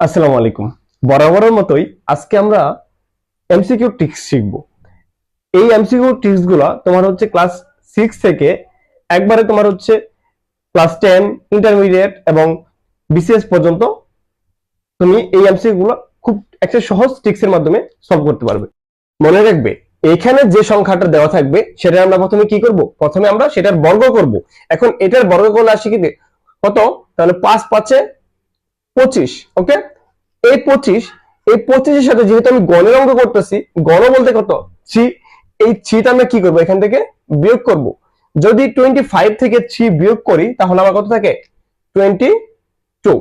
আসসালামু আলাইকুম। বরাবরের মতোই আজকে আমরা এমসিকিউ ট্রিক্স শিখব। এই এমসিকিউ ট্রিক্স গুলা তোমার হচ্ছে ক্লাস 6 থেকে একবারে তোমার হচ্ছে ক্লাস 10 ইন্টারমিডিয়েট এবং বিসিএস পর্যন্ত তুমি এই এমসিকিউ গুলো খুব একটা সহজ ট্রিক্সের মাধ্যমে সলভ করতে পারবে। মনে রাখবে, এখানে যে সংখ্যাটা দেওয়া থাকবে সেটা আমরা প্রথমে কি করব, প্রথমে আমরা সেটার বর্গ করব। এখন এটার বর্গ করলে আসে কি কত, তাহলে 5 5 25। ওকে, এই 25, এই 25 এর সাথে যেহেতু আমি গণের অঙ্ক করতেছি, গণ বলতে কত 3, এই 3টা আমরা কি করব, এখান থেকে বিয়োগ করব। যদি 25 থেকে 3 বিয়োগ করি তাহলে আমার কত থাকে 22।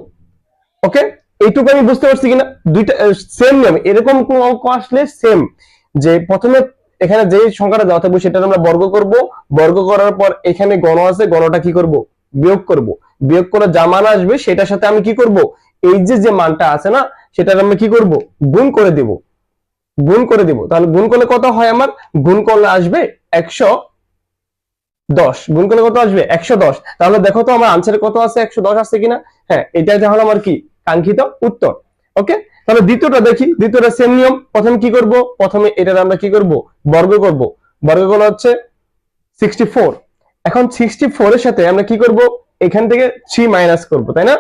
ওকে, এইটুকু আমি বুঝতে পারছি কিনা? দুইটা সেম নিয়ম, এরকম কোন অঙ্ক আসলে সেম, যে প্রথমে এখানে যে সংখ্যাটা দেওয়া থাকবে সেটা আমরা বর্গ করব, বর্গ করার পর এখানে গণ আছে, গণটা কি করব, বিয়োগ করব। বিয়োগ করে যা মান আসবে সেটার সাথে আমি কি করব, এই যে যে মানটা আছে না সেটার আমরা কি করব, গুণ করে দিব। গুণ করে দিব, তাহলে গুণ করলে কত হয় আমার, গুণ করলে আসবে 110। গুণ করলে কত আসবে 110। তাহলে দেখো তো আমার আনসারে কত আছে, 110 আছে কিনা। হ্যাঁ, এটাই তাহলে আমার কি কাঙ্ক্ষিত উত্তর। ওকে, তাহলে দ্বিতীয়টা দেখি। দ্বিতীয়টা সেম নিয়ম, প্রথমে কি করব, প্রথমে এটার আমরা কি করব, বর্গ করব। বর্গ করলে হচ্ছে 64। এখন 64 এর সাথে আমরা কি করব, এখান থেকে 3 মাইনাস করব, তাই না?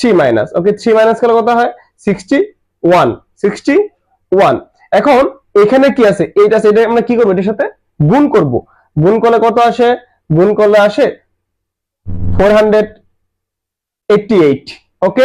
3 মাইনাস, ওকে, 3 মাইনাস করলে কত হয় 61। 61। এখন এখানে কি আছে, এইটা আছে, এটা আমরা কি করব, এটার সাথে গুণ করব। গুণ করলে কত আসে, গুণ করলে আসে 488।